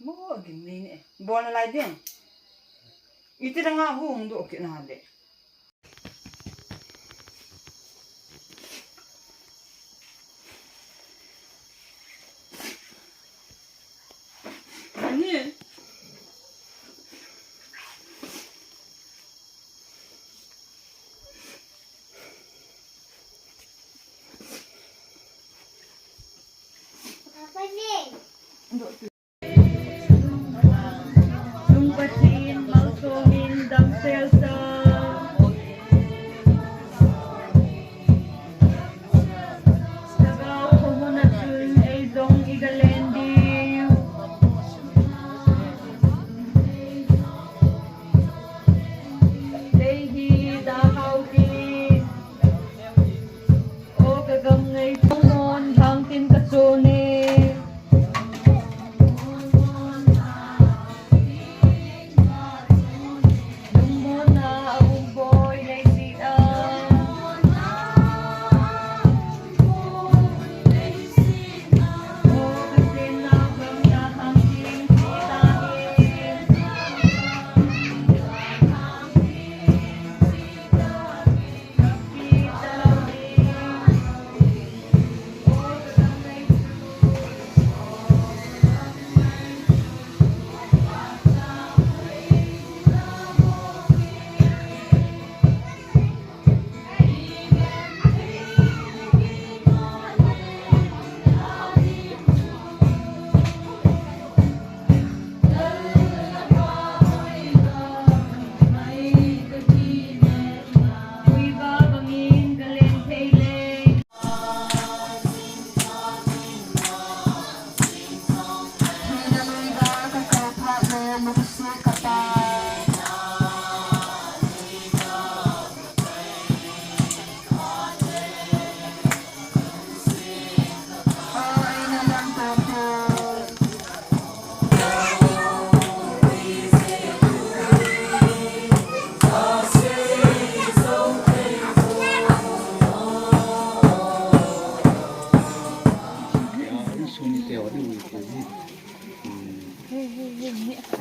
mo gini ne bona lai den itira nga hung do ke na de ani apa ni Lumpasin, mausuhin, damselsa. Tagaw komunasyon ay dong igalendi. Lehi dahaw ki. O kagangay tungon, hangtin kasone.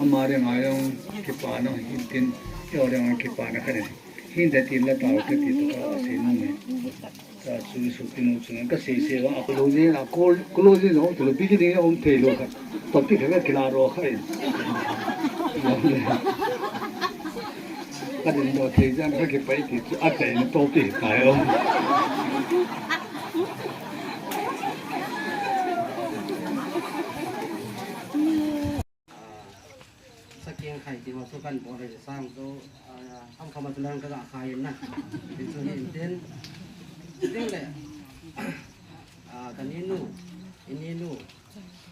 हमारे मायों के पानो हिंदिन और हम के पाना करें हिंदी तीन ला ताऊ के तीन तो ऐसे नहीं का सुई सुई नो सुन का से वहाँ क्लोजी ना क्लोजी नो तो बीच दिन हम थे लोग तब तक है किनारो है का दिन तो थे जान का के पाई थी आते हैं तो भी खाओไข่ที่ว่าสุกันบ่ได้สร้างโตทำคำว่าแรงกระขายนะเป็นส่วนนี้เด่นแหละกันนี้นู่อันนี้นู่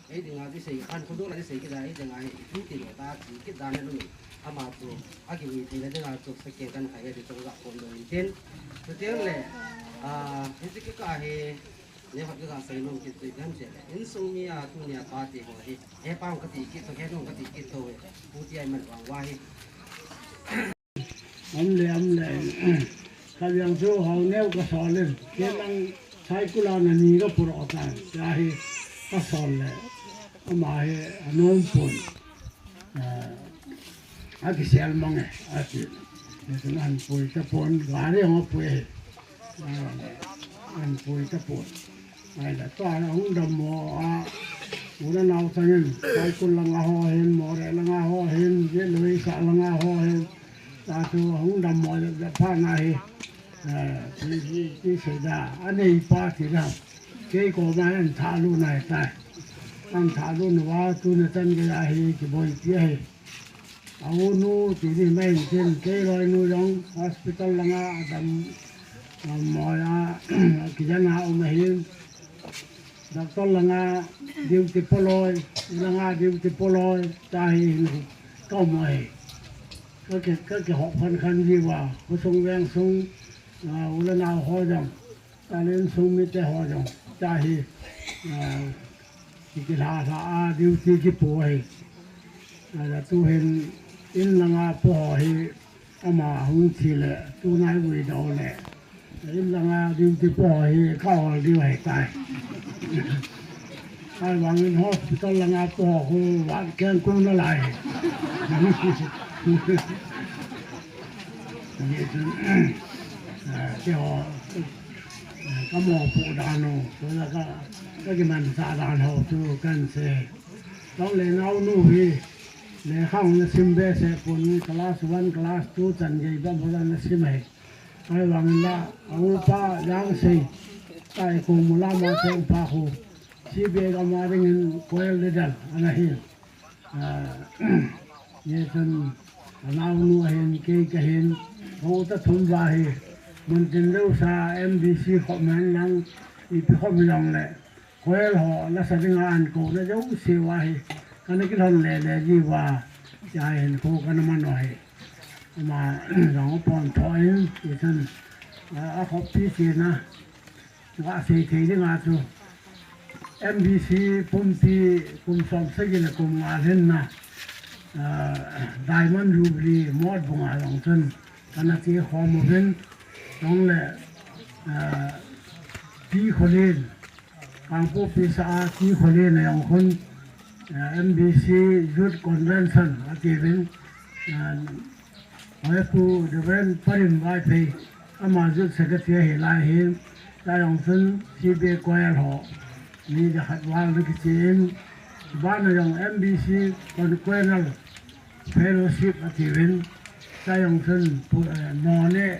ไอ้ถึงอาที่ใส่คันคนดูอะไรที่ใส่กี่ได้ถึงไอ้ที่ติดตาที่คิดด้านนั้นนู่นอามาตัวอากิวิธีแล้วถึงอาจุดสเกลกันไข่ที่ตรงกับคนโดยเด่นสุดเด่นแหละเห็นสิก็ไอ้เนี่ยเขาก็ใส่ลงกิจกรรมเสร็จเห็นสมีอาตุเนี่ยปาร์ตี้หัวที่เฮ้ป้ามกติกิจตัวแค่นู้นกติกิจตัวผู้ที่ไอ้มันวางไว้เลยถ้ายังสู้เขาแนวก็สอนเลยเกี่ยงใช้กุลานานีก็ปลอดภัยจะให้ก็สอนเลยมาให้น้องปนอาทิเสียลมังไงอาทิเนี่ยนั่นปุยจะปนหลายเรื่องของปุยอันปุยจะปนไอ้แต่ตอนนั้นดำหมอหมอเราทั้งนั้นใช้กุลานาหอเห็นหมอเรลังาหอเห็นเยลุยสาลังาหอเห็นตาตัวของดำหมอจะพาไงที่เสดาอันนี้ป้าที่เราเกี่ยก็มาอันทารุณายตายอันทารุณว่าตัวนั้นตั้งใจให้ที่บ่อยเกี่ยเอาหนูที่นี่ไม่เช่นเกี่ยลอยหนูยังฮอสพิทอลลังอาดำหมอกิจนาอุมาหินดักตอลลังอาดิวติปลอยลังอาดิวติปลอยตายก็ไม่ก็เกี่ยว6,000 คันที่ว่าผู้ทรงแรงทรงอุลนาหอจังตาเล่นทรงมิเตหอจังจ่าฮีที่กิลาสาดิวที่กิป่วยแต่ตัวเห็นอินลังอาป่วยเอามาหุ่นทีเลยตัวนายวิดเอาเลยอินลังอาดิวที่ป่วยเข้าดิวให้ตาย ไอ้วางเงินฮอสพิทอลละงาตัวโหวานแกงกุ้งละลายนี่คือเจ้าก็มอปูดานแล้วก็จะมันสาดานเขาตัวกันเสต้องเล่นเอาหนูพี่ในห้องนักสิมเบสปุ่นคลาส1คลาส2จันยัยบ้านพลังนักสิมไอ้วางละเอาป้าย่างสิใต้คงมุลามาเซงพาหูชีเบกมาเรื่องโคเอลเดดัลอันนั้นเนี่ยจนน้าหนูเห็นเกย์เห็นเขาจะทุนว่าเหมันจะเลือกซา MBC ข้อมันยังอีพีข้อมันยังเลยโคเอลห่อและแสดงงานกูแล้วจะเสียว่าเหกันนี้ก็ทนเลยจีว่าจะเห็นเขากันมาหน่อยมาสองปอนถอยอีกท่านขอบพี่สินะว่าเสียทีที่งานตัว MBC ปุ่มที่ปุ่มสอบสักอย่างปุ่มงานเห็นนะDiamond Ruby มอดบุงอาหลงจนกันนั้นที่ข้อมูลเป็นน้องแหละพี่คนเล่นการพบปีศาจพี่คนเล่นในองค์คน MBC Youth Convention อาทิตย์เป็นหอยปูเดินปริมไว้ไปอามาจุดเสกเสียเหตุไรเห็นได้องค์คนที่เบกวยหอนี่จะหัดวางลึกจีนบ้านในองค์ MBC คนกวยนั่นFellowship อาทิตย์เป็นได้องค์คนนอนเนี่ย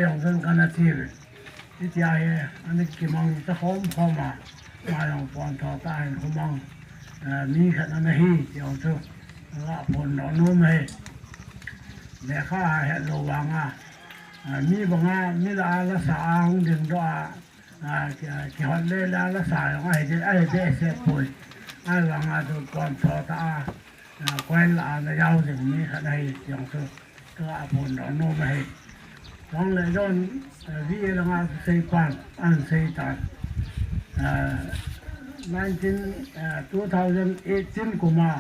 องค์คนกันอาทิตย์ที่ใจอันนี้กี่มังจะหอมเข้ามาอย่างปอนทอใต้เขามังมีขนาดนี้เดี๋ยวเถอะละผลนอนนุ่มให้เดี๋ยวข้าเห็นระวังมีบางมีลาละสางดึงด้วยเกี่ยวเล่ละละสายของไอ้เด็กเสียป่วยไอ้บางตัวปอนทอใต้แคว้นละละยาวถึงมีขนาดนี้เดี๋ยวเถอะก็ผลนอนนุ่มให้ต้องเลยโดนวิเอลังอาเซปันอันเซตัน2018 กุมภา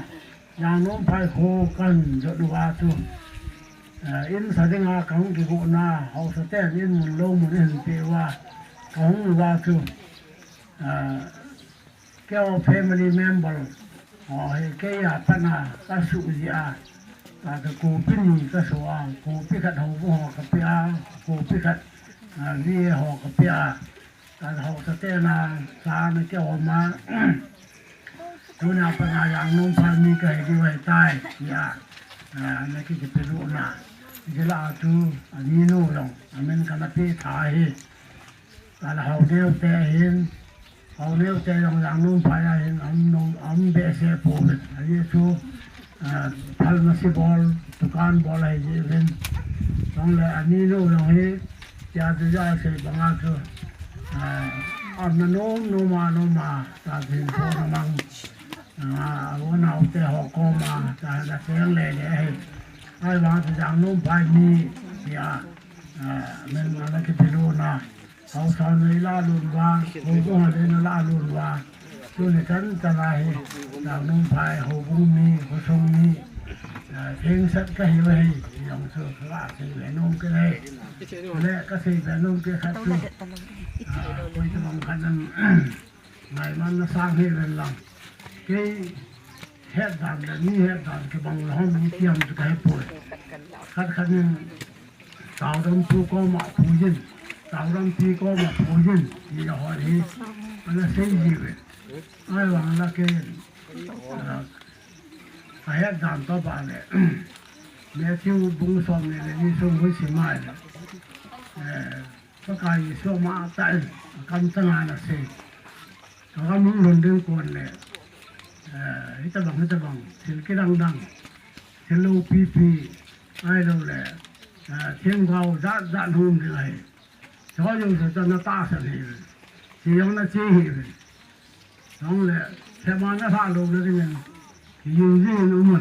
อย่างน้องพายโคกันจดว่าตุอินสัตย์งาของกิโกนาเฮาสเตนอินมุนโลมุนเห็นเปว่าของว่าตุแก้ว family member อ๋อแก้ยาปนาก็สุจิอาแต่กูปิ้นก็สว่างกูพิขัดหงหกับเปียกูพิขัดนี่หงกับเปียแต่เฮาสเตนาสาในแก้วมาดูนาปนาอย่างน้องพามีไก่ด้วยใต้ยาอันนี้ก็จะเป็นรูนาจะลาตูอันนี้นู่นลงอันนั้นกันพี่ถ่ายแต่เฮาเดียวแต่เห็นเอาเลี้ยวใจอย่างน้องพายเห็นอันเบสเซ่ปูนอันนี้ชูพัลมาซิบอลตุกันบอลอะไรเห็นต้องเลยอันนี้นู่นลงให้จะจะเสพบางอย่างอันนั้นโนมาตาเป็นพอน้ำมันวันเอาแต่หอกมาแต่เสียงเลยไอ้วางจะอย่างน้องพายมีเนี่ยมันอะไรก็เป็นรูนะเขาสอนในลาลุนว่าเขาก็ให้ในลาลุนว่าตัวนี้กันจะไรอย่างน้องพายเขาบุ้มีเขาทรงมีเพลงสัตว์ก็ให้ไว้อย่างเสือพระสีแหวนน้องก็ได้และก็สีแหวนน้องก็ขัดตัวคุยจะบังคับนั้นไงมันสร้างให้เป็นหลังที่เฮ็ดดันแต่นี่เฮ็ดดันก็บังห้องมีเทียมจะให้ป่วยคัดนึงสาวดำผู้ก็มาผู้ยินสาวดำพี่ก็มาผู้ยินที่จะหอดีมันเสียชีวิตไอ้หวังละเกณฑ์เฮ็ดดันต่อไปเลยแม่ที่บุ้งส่งเนี่ยนี่ส่งไว้สิมาเลยก็กลายส่งมาแต่กันตั้งนานสิแล้วก็มุ่งหลุดดึงคนเลยที่จะบังสิ่งที่ดังสิ่งลูกพีไอ้เราเลยเที่ยงเขาจัดหุ่นเลยชอบอยู่จะน่าตาสนิทเสียงน่าเชี่ยวน้องเลยแค่มาหน้าท่าลงแล้วที่ยังยืนนุ่ม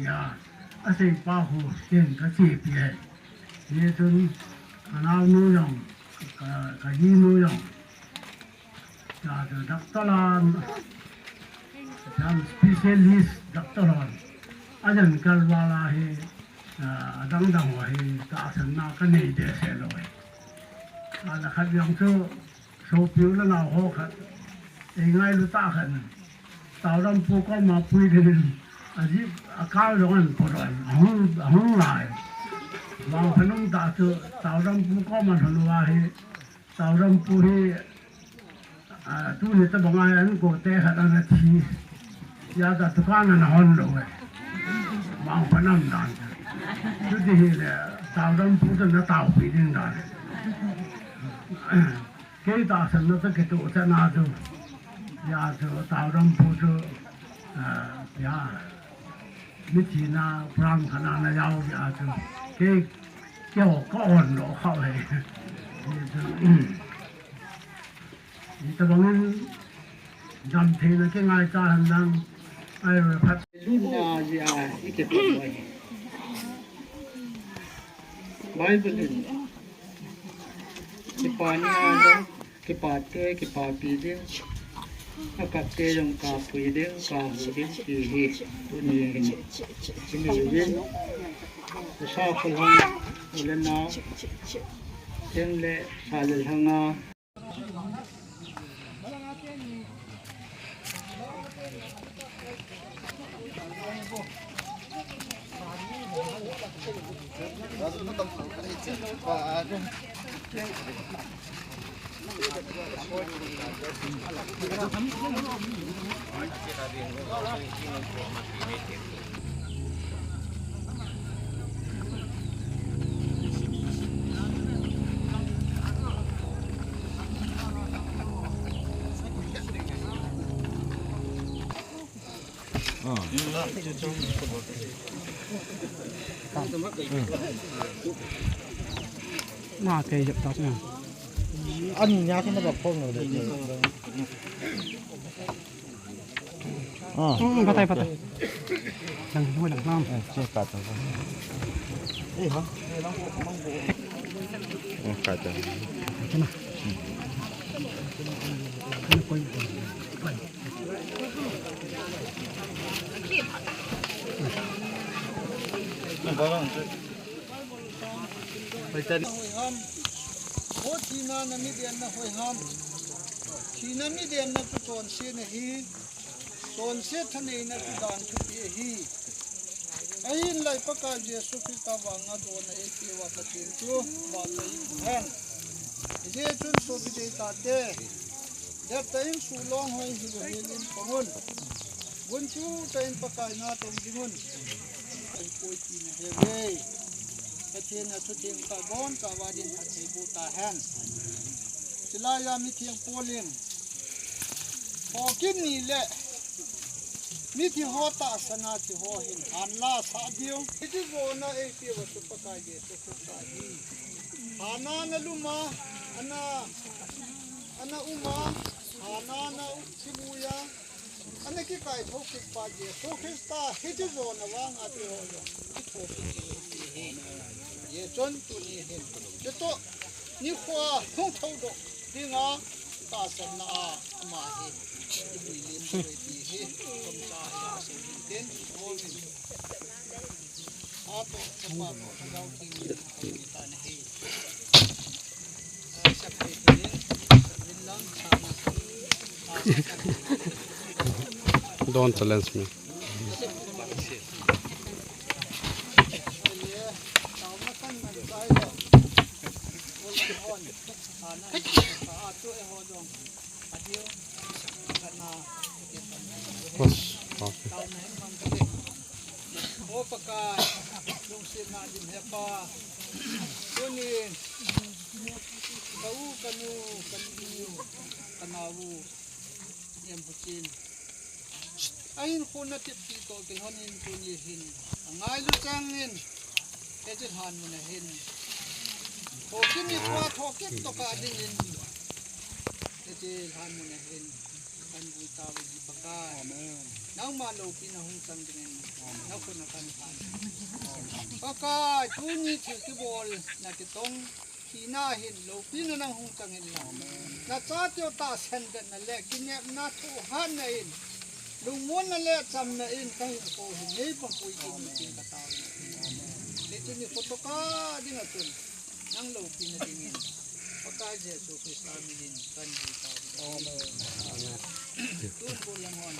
อย่าอาศัยป้าหูเสียงก็เชี่ยวเลยนี่จนน้านุ่ยองก็ยืนนุ่ยองจะดักตลาดทำ specialist ดักตลาดอาจารย์กัลวาลาให้ดังๆว่าให้ตาสนากันนี่เดชเลยแล้วขัดยังโซ่ผิวแล้วเราหัวขัด ngay lu ta khan tao ram pu ko ma pui din aji akal rongan poran hung lai wang phanung ta chu tao ram pu ko ma thanwa he tao ram pu he tu ni ta bangai an ko te khat an thi ya da tukan an hon lo we wang phanam dan chu di he tao ram pu ta tao pi din dan ke ta san na ta ke tu ta na tu ya tu tao ram pu tu ya mi chi na pram khana na yao ya tu ke kyo ko on lo khao he ni ta bang jam the na ke ngai ta han dang ai re phatรุ่นยาอีกเก็บไว้ไว้เป็นที่ปานี่นะที่ปาเตะที่ปาปีเดียวอากาศเตะยังกาปีเดียวกาหูเดียวที่เฮตัวนี้เห็นที่นี่เย็นจะชอบคนห้องเล่นน้ำเล่นเละชาเล่นทางน้ำma ke jap ta na anh nhá cái nó bọc phong rồi đấy patai jang mo lang nam chưa cả tao ấy hả cả tao na koi ô chi na mi điện na hoi ham chi na mi điện na tu ton se na hi ton se thane na tu dan thu pi hi ain lai paka jesu krista wanga do na e pi wa ka tin tu ba lai han je chun so bi de ta te ya tain su long hoi hi lo helin pangun bun chu tain paka na tom dingun ai poi ti na he ve Katin na tuting ka bon ka wadin at sa ibuta hen. Sila ya mitiyang polin. Hokin nile. Miti hota sana ti hohin. Hanla sa diyo. Iti go na e piwa sa pakaje sa kusahi. Hana na luma. Ana uma. Hana na simuya. Ana kikay hokik paje. So Krista iti go na wang ati hoyo. Ito ye chon tu ni hin to ni khwa thong thau do dinga ta san na ma he ni lin re ti he kom sa ya se den ol ni a to sa pa ko ga u ti ni ta na he sa pe ti rin lang sa na don't challenge me o paka lung sin na din hepa kunin kau kanu kanu kanawu yang bucin ain khuna tip ti to ke honin kuni hin angai lu changin ejit han mun hin o kini kwa thokit to ka din ejit han mun hin kan bu ta wi paka amen nau ma lo pina hung sang dengan nau ko na kan paka tuni thi ki bol na ti tong khina hin lo pina nang hung sang hin la na cha tyo ta sen de na le kinep na thu han na in lung mon na le cham na in kai ko hin nei pang pui kin tin ka ta le tuni photo ka ding atun nang lo pina ding in paka Jesu Krista min kan di ta amen ต้นโกลังงอน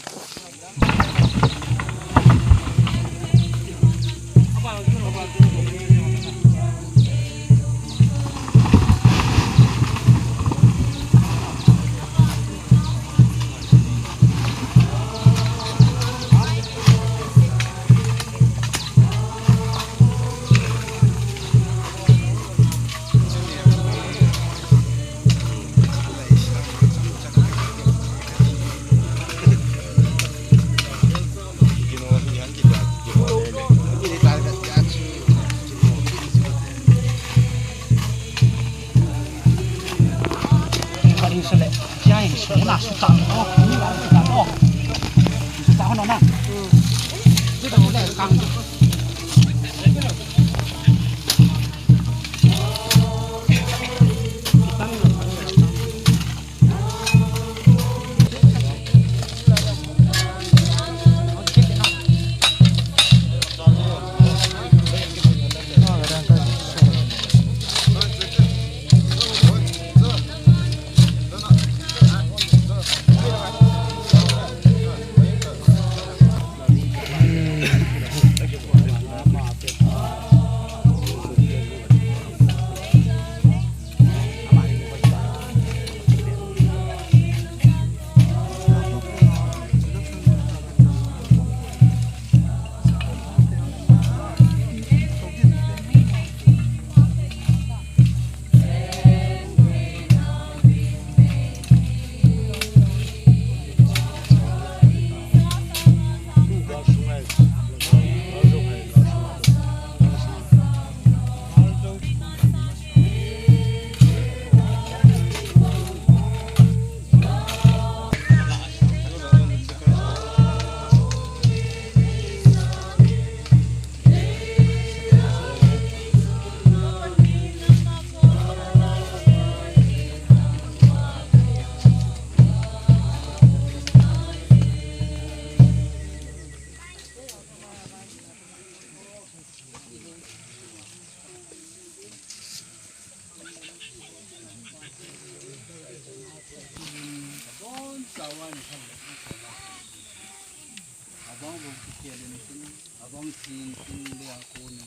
Abang tin dia aku ni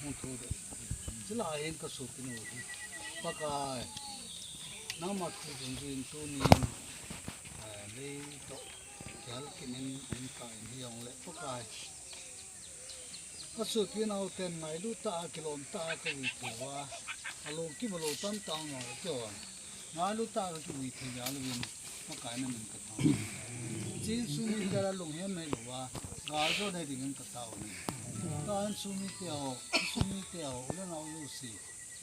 untuk selain kesukin itu pakai nama kujungin tu ni le to jal kinin ka ini yang le pakai kesukin auten ngai lu ta kilomita ke witua alo ki balo tan tang no jo ngalu ta ke witu jalu win pakai nan ka ta jin sumi kara long hem mai luwa गाजो ने दिगन कताओ ने कान सुमी ते आओ ले ना यो सी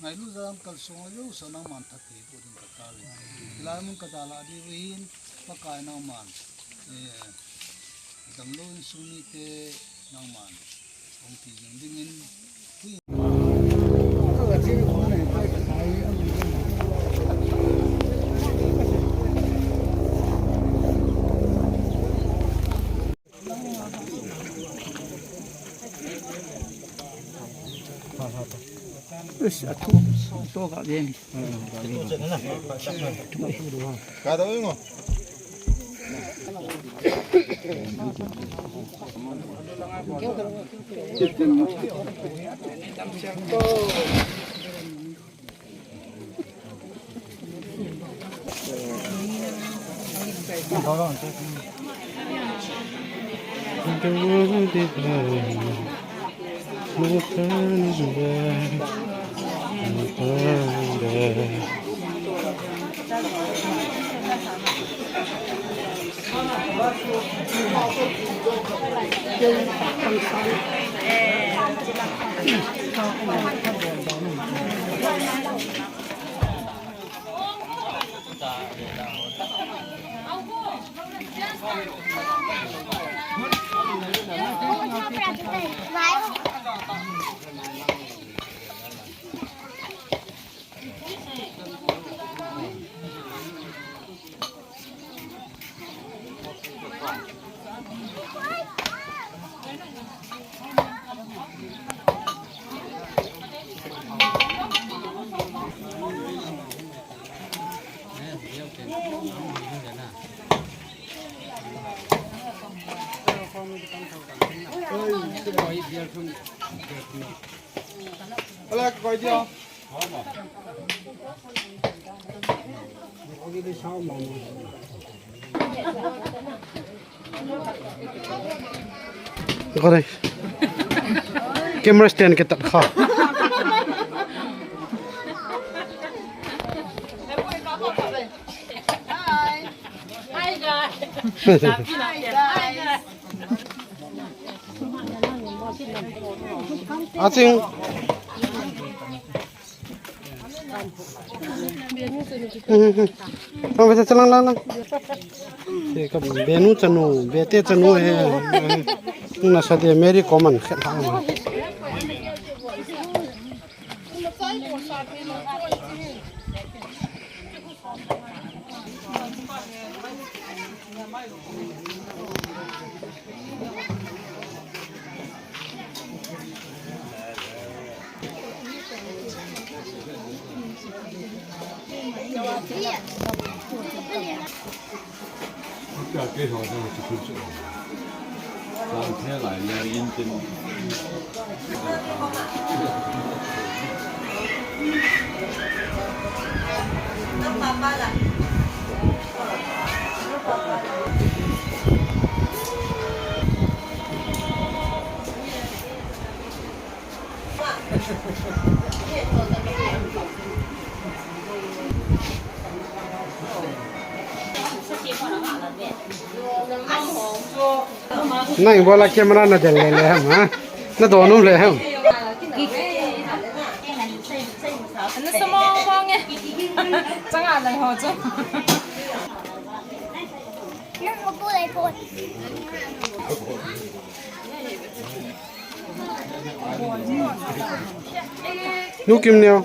नाइलु जराम कल सोंग यो सना मान थके को दिन कता ले लाम कताला दि विन पकाय ना मान ए दमलो सुमी ते ना मान ओम ती जंग दिगन Terus aku tu kat dia ni. Kau tahu enggak? Ala coi đi không? ก็ได้ camera stand ก็ตัดขา I think Không phải chân lăng thì cái benu chanu bete chanu he na sa de meri common khat ha这给上这个就是，上天来了，认真。नहीं बोला कैमरा ना चल ले हम हां ना दोनों ले हम那什么汪哎，真啊来好做。那我不来播。Nu kim neo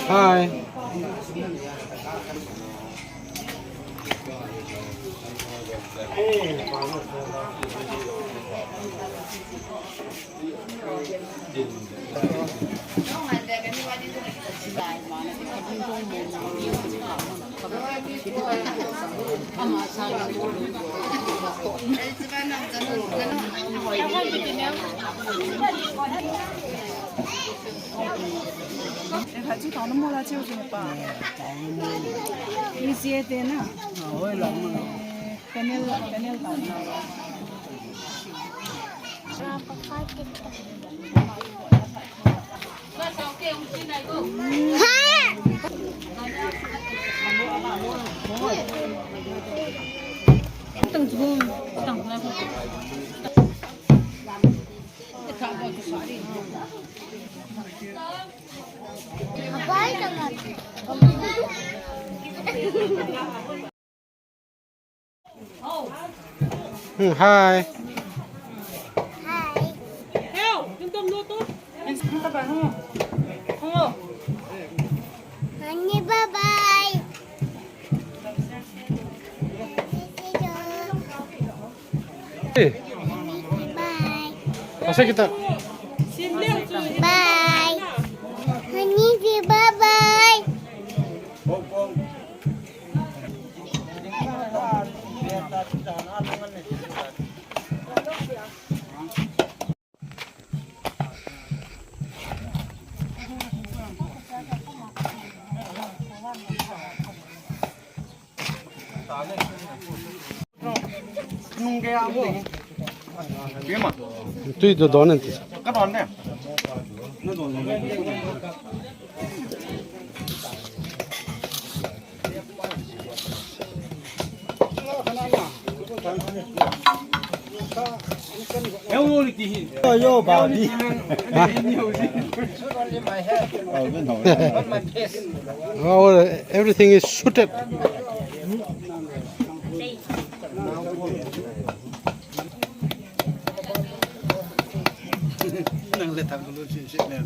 Hi. 같이 더는 뭐라 지우지네 빠. 이시에 되나? 패널 나오나. 등 지금 당 나고. Hi. Honey, bye-bye. Hey, Bye. pasal kita. Bye. Honey, bye-bye. Tu itu donen tu. Cái đòn này. Yo bảo đi. Oh, everything is suited. Năng lên thằng luôn chuyện này.